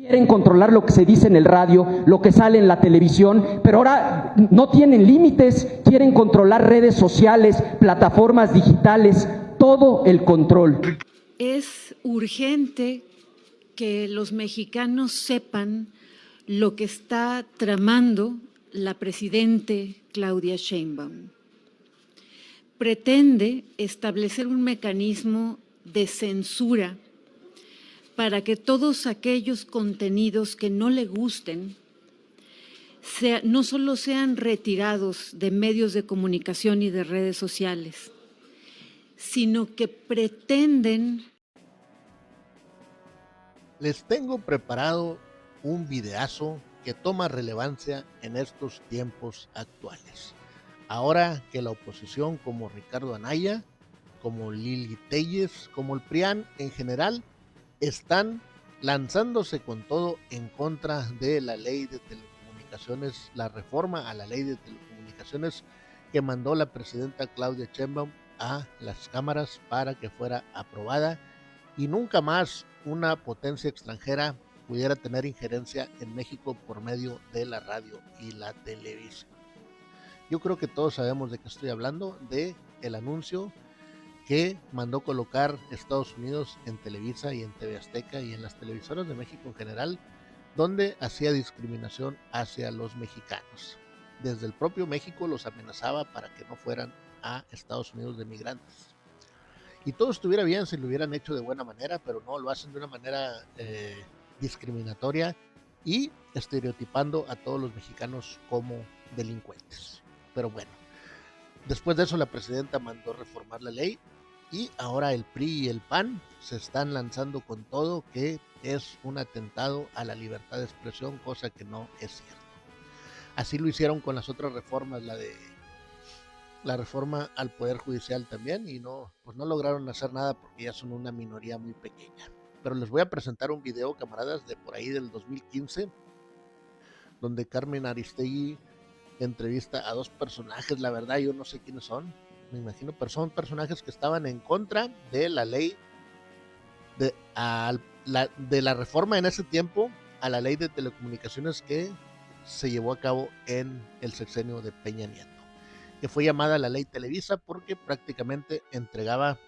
Quieren controlar lo que se dice en el radio, lo que sale en la televisión, pero ahora no tienen límites, quieren controlar redes sociales, plataformas digitales, todo el control. Es urgente que los mexicanos sepan lo que está tramando la presidente Claudia Sheinbaum. Pretende establecer un mecanismo de censura para que todos aquellos contenidos que no le gusten no solo sean retirados de medios de comunicación y de redes sociales, sino que pretenden... Les tengo preparado un videazo que toma relevancia en estos tiempos actuales. Ahora que la oposición como Ricardo Anaya, como Lili Téllez, como el PRIAN en general, están lanzándose con todo en contra de la ley de telecomunicaciones, la reforma a la ley de telecomunicaciones que mandó la presidenta Claudia Sheinbaum a las cámaras para que fuera aprobada y nunca más una potencia extranjera pudiera tener injerencia en México por medio de la radio y la televisión. Yo creo que todos sabemos de qué estoy hablando, de el anuncio que mandó colocar Estados Unidos en Televisa y en TV Azteca y en las televisoras de México en general, donde hacía discriminación hacia los mexicanos. Desde el propio México los amenazaba para que no fueran a Estados Unidos de migrantes. Y todo estuviera bien si lo hubieran hecho de buena manera, pero no, lo hacen de una manera discriminatoria y estereotipando a todos los mexicanos como delincuentes. Pero bueno, después de eso la presidenta mandó reformar la ley y ahora el PRI y el PAN se están lanzando con todo que es un atentado a la libertad de expresión, cosa que no es cierto. Así lo hicieron con las otras reformas, la reforma al Poder Judicial también, y no lograron hacer nada porque ya son una minoría muy pequeña. Pero les voy a presentar un video, camaradas, de por ahí del 2015, donde Carmen Aristegui entrevista a dos personajes, la verdad yo no sé quiénes son, me imagino, pero son personajes que estaban en contra de la ley, de la reforma en ese tiempo a la ley de telecomunicaciones que se llevó a cabo en el sexenio de Peña Nieto, que fue llamada la ley Televisa porque prácticamente entregaba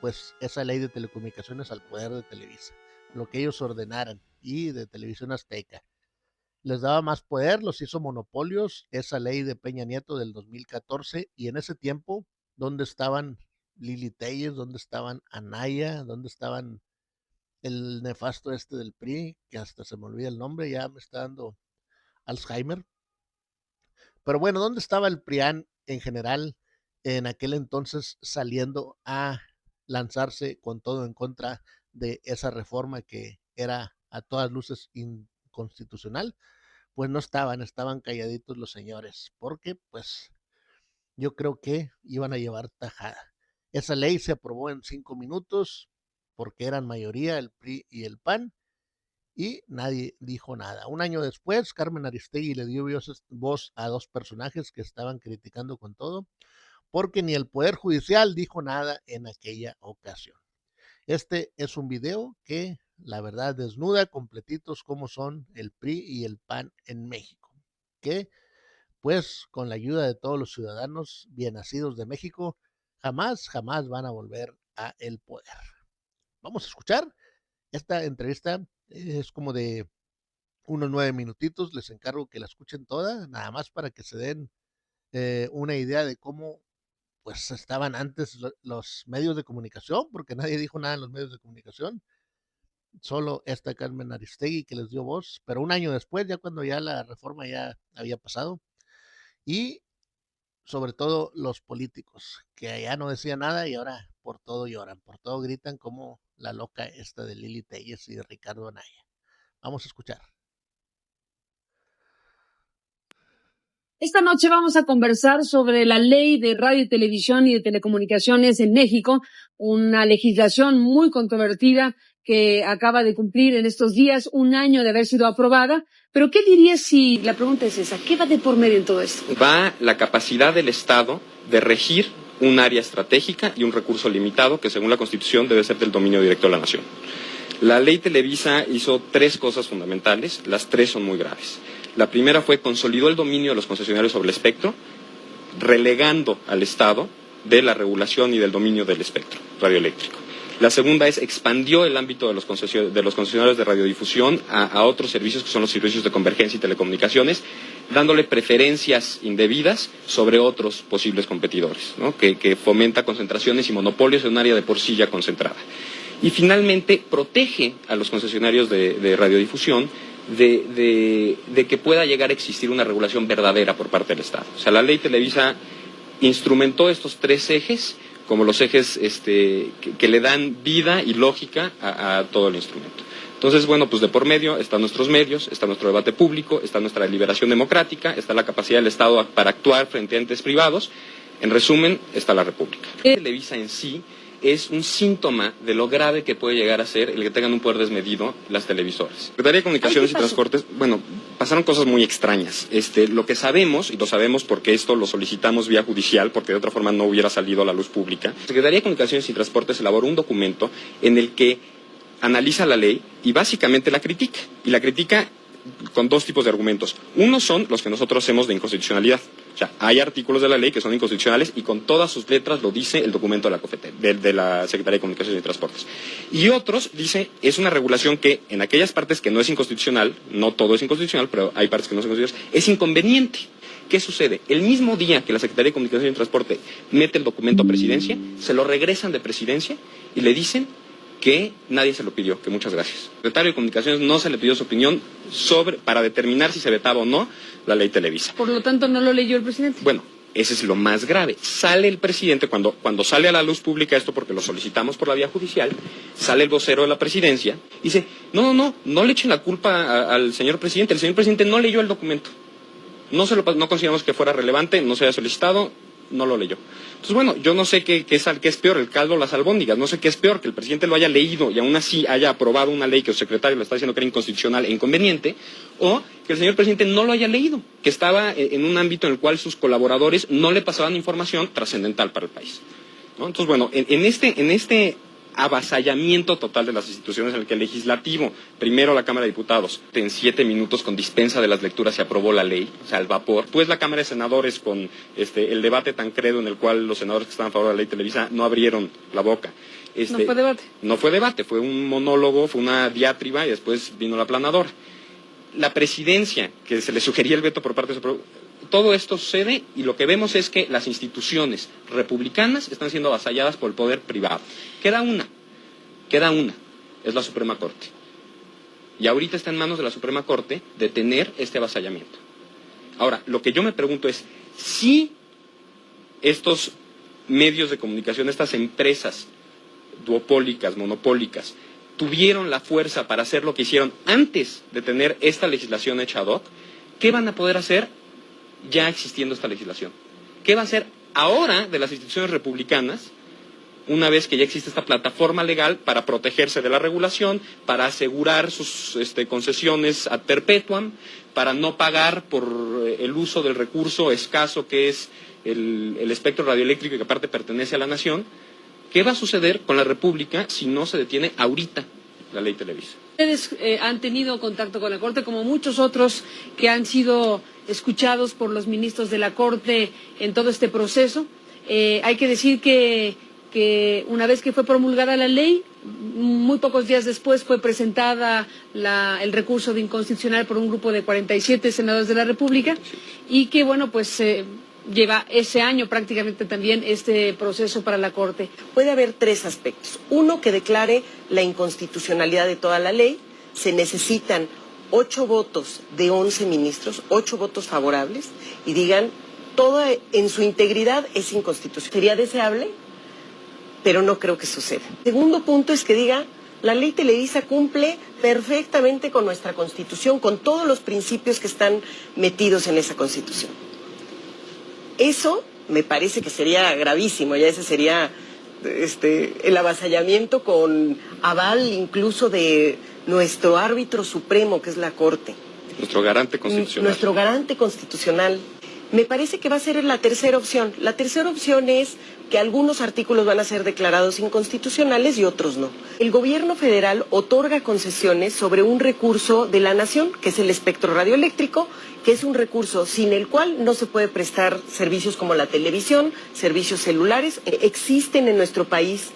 pues esa ley de telecomunicaciones al poder de Televisa, lo que ellos ordenaran, y de Televisión Azteca. Les daba más poder, los hizo monopolios, esa ley de Peña Nieto del 2014, y en ese tiempo, ¿dónde estaban Lili Téllez? ¿Dónde estaban Anaya? ¿Dónde estaban el nefasto del PRI? Que hasta se me olvida el nombre, ya me está dando Alzheimer. Pero bueno, ¿dónde estaba el PRIAN en general en aquel entonces saliendo a lanzarse con todo en contra de esa reforma que era a todas luces inconstitucional? Pues no estaban calladitos los señores, porque pues yo creo que iban a llevar tajada. Esa ley se aprobó en 5 minutos porque eran mayoría el PRI y el PAN y nadie dijo nada. Un año después, Carmen Aristegui le dio voz a dos personajes que estaban criticando con todo, porque ni el Poder Judicial dijo nada en aquella ocasión. Este es un video que la verdad desnuda completitos cómo son el PRI y el PAN en México, que pues con la ayuda de todos los ciudadanos bien nacidos de México jamás van a volver a el poder. Vamos a escuchar esta entrevista, es como de unos 9 minutitos, les encargo que la escuchen toda, nada más para que se den una idea de cómo pues estaban antes los medios de comunicación, porque nadie dijo nada en los medios de comunicación, solo esta Carmen Aristegui que les dio voz, pero un año después, ya cuando ya la reforma ya había pasado, y sobre todo los políticos, que allá no decían nada y ahora por todo lloran, por todo gritan como la loca esta de Lili Téllez y de Ricardo Anaya. Vamos a escuchar. Esta noche vamos a conversar sobre la ley de radio y televisión y de telecomunicaciones en México, una legislación muy controvertida que acaba de cumplir en estos días 1 año de haber sido aprobada. Pero ¿qué dirías si la pregunta es esa? ¿Qué va de por medio en todo esto? Va la capacidad del Estado de regir un área estratégica y un recurso limitado que según la Constitución debe ser del dominio directo de la nación. La ley Televisa hizo 3 cosas fundamentales, las 3 son muy graves. La primera fue consolidó el dominio de los concesionarios sobre el espectro, relegando al Estado de la regulación y del dominio del espectro radioeléctrico. La segunda es expandió el ámbito de los concesionarios de radiodifusión a otros servicios que son los servicios de convergencia y telecomunicaciones, dándole preferencias indebidas sobre otros posibles competidores, ¿no? que fomenta concentraciones y monopolios en un área de por sí ya concentrada. Y finalmente protege a los concesionarios de radiodifusión de que pueda llegar a existir una regulación verdadera por parte del Estado. O sea, la ley Televisa instrumentó estos 3 ejes como los ejes que le dan vida y lógica a todo el instrumento. Entonces, bueno, pues de por medio están nuestros medios, está nuestro debate público, está nuestra deliberación democrática, está la capacidad del Estado para actuar frente a entes privados. En resumen, está la República. Televisa en sí es un síntoma de lo grave que puede llegar a ser el que tengan un poder desmedido las televisoras. Secretaría de Comunicaciones y Transportes, bueno, pasaron cosas muy extrañas. Lo que sabemos, y lo sabemos porque esto lo solicitamos vía judicial, porque de otra forma no hubiera salido a la luz pública, Secretaría de Comunicaciones y Transportes elaboró un documento en el que analiza la ley y básicamente la critica. Y la critica con 2 tipos de argumentos. Uno son los que nosotros hacemos de inconstitucionalidad. O sea, hay artículos de la ley que son inconstitucionales y con todas sus letras lo dice el documento de la Secretaría de Comunicaciones y Transportes. Y otros dice, es una regulación que en aquellas partes que no es inconstitucional, no todo es inconstitucional, pero hay partes que no son inconstitucionales, es inconveniente. ¿Qué sucede? El mismo día que la Secretaría de Comunicaciones y Transporte mete el documento a Presidencia, se lo regresan de Presidencia y le dicen que nadie se lo pidió, que muchas gracias. Al secretario de Comunicaciones no se le pidió su opinión para determinar si se vetaba o no la ley Televisa. Por lo tanto, ¿no lo leyó el presidente? Bueno, ese es lo más grave. Sale el presidente, cuando sale a la luz pública esto, porque lo solicitamos por la vía judicial, sale el vocero de la presidencia y dice, no le echen la culpa al señor presidente. El señor presidente no leyó el documento. No consideramos que fuera relevante, no se haya solicitado, no lo leyó. Entonces, bueno, yo no sé qué es peor, el caldo o las albóndigas. No sé qué es peor, que el presidente lo haya leído y aún así haya aprobado una ley que el secretario le está diciendo que era inconstitucional e inconveniente, o que el señor presidente no lo haya leído, que estaba en un ámbito en el cual sus colaboradores no le pasaban información trascendental para el país, ¿no? Entonces, bueno, en este avasallamiento total de las instituciones en el que el legislativo, primero la Cámara de Diputados, en 7 minutos con dispensa de las lecturas se aprobó la ley, o sea, al vapor. Pues la Cámara de Senadores con el debate tan credo en el cual los senadores que estaban a favor de la ley Televisa no abrieron la boca. No fue debate. No fue debate, fue un monólogo, fue una diatriba y después vino la aplanadora. La presidencia, que se le sugería el veto por parte de su... Todo esto sucede y lo que vemos es que las instituciones republicanas están siendo avasalladas por el poder privado. Queda una, es la Suprema Corte. Y ahorita está en manos de la Suprema Corte detener este avasallamiento. Ahora, lo que yo me pregunto es, si estos medios de comunicación, estas empresas duopólicas, monopólicas, tuvieron la fuerza para hacer lo que hicieron antes de tener esta legislación hecha ad hoc, ¿qué van a poder hacer ya existiendo esta legislación? ¿Qué va a hacer ahora de las instituciones republicanas una vez que ya existe esta plataforma legal para protegerse de la regulación, para asegurar sus concesiones ad perpetuam, para no pagar por el uso del recurso escaso que es el espectro radioeléctrico que aparte pertenece a la nación? ¿Qué va a suceder con la República si no se detiene ahorita la ley Televisa? Ustedes han tenido contacto con la Corte, como muchos otros que han sido escuchados por los ministros de la Corte en todo este proceso. Hay que decir que una vez que fue promulgada la ley, muy pocos días después fue presentada el recurso de inconstitucional por un grupo de 47 senadores de la República y que, bueno, pues lleva ese año prácticamente también este proceso para la Corte. Puede haber 3 aspectos. Uno, que declare la inconstitucionalidad de toda la ley. Se necesitan 8 votos de 11 ministros, 8 votos favorables, y digan, toda en su integridad es inconstitucional. Sería deseable, pero no creo que suceda. Segundo punto es que diga, la ley Televisa cumple perfectamente con nuestra Constitución, con todos los principios que están metidos en esa Constitución. Eso me parece que sería gravísimo, ya ese sería el avasallamiento con aval incluso de nuestro árbitro supremo, que es la Corte. Nuestro garante constitucional. Nuestro garante constitucional. Me parece que va a ser la tercera opción. La tercera opción es que algunos artículos van a ser declarados inconstitucionales y otros no. El gobierno federal otorga concesiones sobre un recurso de la nación, que es el espectro radioeléctrico, que es un recurso sin el cual no se puede prestar servicios como la televisión, servicios celulares. Existen en nuestro país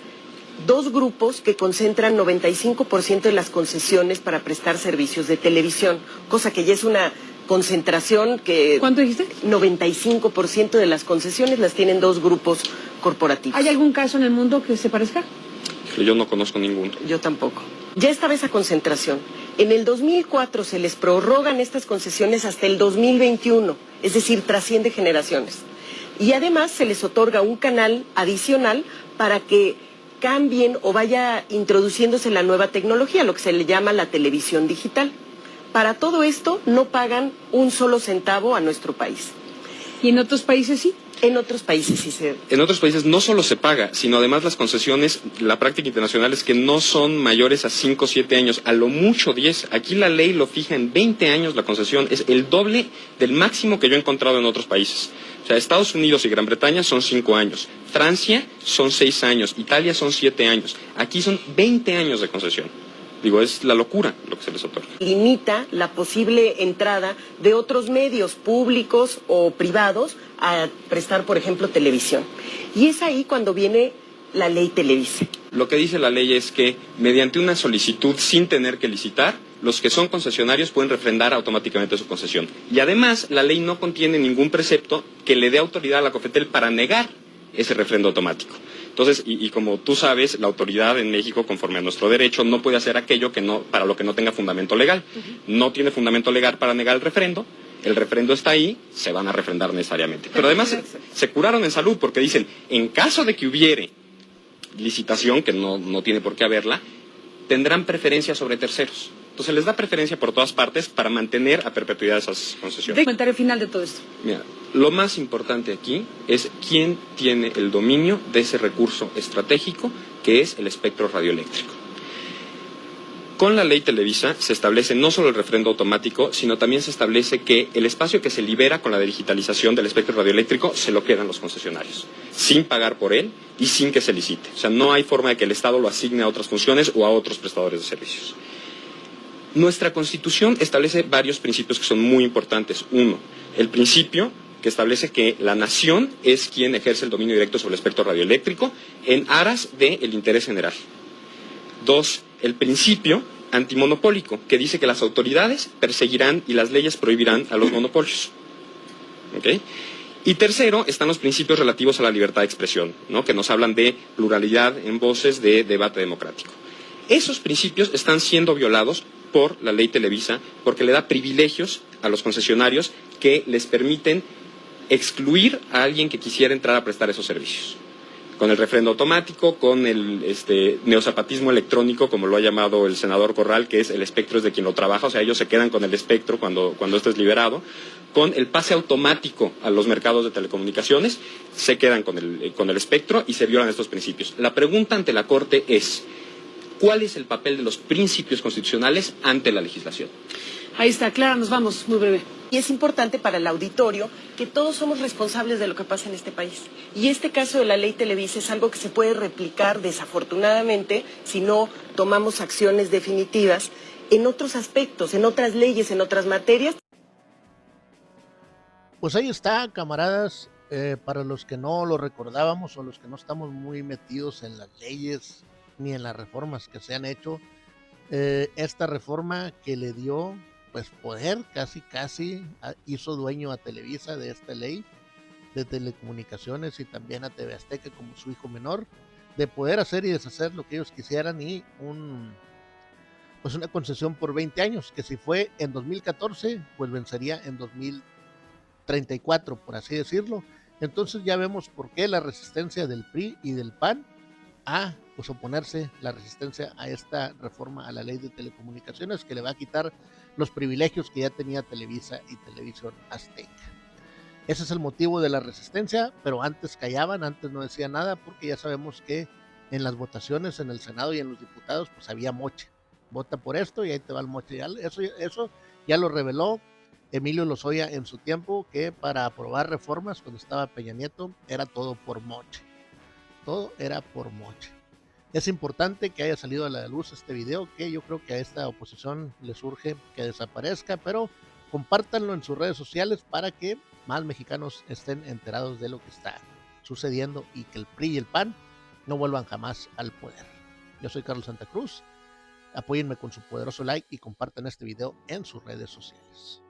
dos grupos que concentran 95% de las concesiones para prestar servicios de televisión, cosa que ya es una concentración que... ¿Cuánto dijiste? 95% de las concesiones las tienen dos grupos corporativos. ¿Hay algún caso en el mundo que se parezca? Yo no conozco ninguno. Yo tampoco. Ya estaba esa concentración. En el 2004 se les prorrogan estas concesiones hasta el 2021, es decir, trasciende generaciones. Y además se les otorga un canal adicional para que cambien o vaya introduciéndose la nueva tecnología, lo que se le llama la televisión digital. Para todo esto no pagan un solo centavo a nuestro país. ¿Y en otros países sí? En otros países sí se... En otros países no solo se paga, sino además las concesiones, la práctica internacional es que no son mayores a 5 o 7 años, a lo mucho 10. Aquí la ley lo fija en 20 años la concesión, es el doble del máximo que yo he encontrado en otros países. O sea, Estados Unidos y Gran Bretaña son 5 años, Francia son 6 años, Italia son 7 años. Aquí son 20 años de concesión. Digo, es la locura lo que se les otorga. Limita la posible entrada de otros medios públicos o privados a prestar, por ejemplo, televisión. Y es ahí cuando viene la ley Televisa. Lo que dice la ley es que mediante una solicitud sin tener que licitar, los que son concesionarios pueden refrendar automáticamente su concesión. Y además, la ley no contiene ningún precepto que le dé autoridad a la COFETEL para negar ese refrendo automático. Entonces, y como tú sabes, la autoridad en México, conforme a nuestro derecho, no puede hacer aquello que no, para lo que no tenga fundamento legal. No tiene fundamento legal para negar el refrendo está ahí, se van a refrendar necesariamente. Pero además se curaron en salud porque dicen, en caso de que hubiere licitación, que no tiene por qué haberla, tendrán preferencia sobre terceros. Entonces les da preferencia por todas partes para mantener a perpetuidad esas concesiones. Comentario final de todo esto. Mira, lo más importante aquí es quién tiene el dominio de ese recurso estratégico que es el espectro radioeléctrico. Con la ley Televisa se establece no solo el refrendo automático, sino también se establece que el espacio que se libera con la digitalización del espectro radioeléctrico se lo quedan los concesionarios, sin pagar por él y sin que se licite. O sea, no hay forma de que el Estado lo asigne a otras funciones o a otros prestadores de servicios. Nuestra Constitución establece varios principios que son muy importantes. Uno, el principio que establece que la nación es quien ejerce el dominio directo sobre el espectro radioeléctrico en aras del interés general. Dos, el principio antimonopólico, que dice que las autoridades perseguirán y las leyes prohibirán a los monopolios. ¿Okay? Y tercero, están los principios relativos a la libertad de expresión, ¿no? Que nos hablan de pluralidad en voces, de debate democrático. Esos principios están siendo violados por la ley Televisa porque le da privilegios a los concesionarios que les permiten excluir a alguien que quisiera entrar a prestar esos servicios. Con el refrendo automático, con el neozapatismo electrónico, como lo ha llamado el senador Corral, que es el espectro es de quien lo trabaja, o sea, ellos se quedan con el espectro cuando esto es liberado, con el pase automático a los mercados de telecomunicaciones, se quedan con el espectro y se violan estos principios. La pregunta ante la Corte es, ¿cuál es el papel de los principios constitucionales ante la legislación? Ahí está, Clara, nos vamos, muy breve. Y es importante para el auditorio que todos somos responsables de lo que pasa en este país. Y este caso de la ley Televisa es algo que se puede replicar desafortunadamente si no tomamos acciones definitivas en otros aspectos, en otras leyes, en otras materias. Pues ahí está, camaradas, para los que no lo recordábamos o los que no estamos muy metidos en las leyes ni en las reformas que se han hecho, esta reforma que le dio pues poder, casi hizo dueño a Televisa de esta ley de telecomunicaciones y también a TV Azteca como su hijo menor, de poder hacer y deshacer lo que ellos quisieran y pues una concesión por 20 años, que si fue en 2014, pues vencería en 2034, por así decirlo. Entonces ya vemos por qué la resistencia del PRI y del PAN a pues oponerse, la resistencia a esta reforma a la ley de telecomunicaciones que le va a quitar los privilegios que ya tenía Televisa y Televisión Azteca. Ese es el motivo de la resistencia, pero antes callaban, antes no decían nada, porque ya sabemos que en las votaciones en el Senado y en los diputados pues había moche. Vota por esto y ahí te va el moche. Eso ya lo reveló Emilio Lozoya en su tiempo, que para aprobar reformas cuando estaba Peña Nieto era todo por moche. todo era por moche. Es importante que haya salido a la luz este video, que yo creo que a esta oposición le surge que desaparezca, pero compártanlo en sus redes sociales para que más mexicanos estén enterados de lo que está sucediendo y que el PRI y el PAN no vuelvan jamás al poder. Yo soy Carlos Santa Cruz, apóyenme con su poderoso like y compartan este video en sus redes sociales.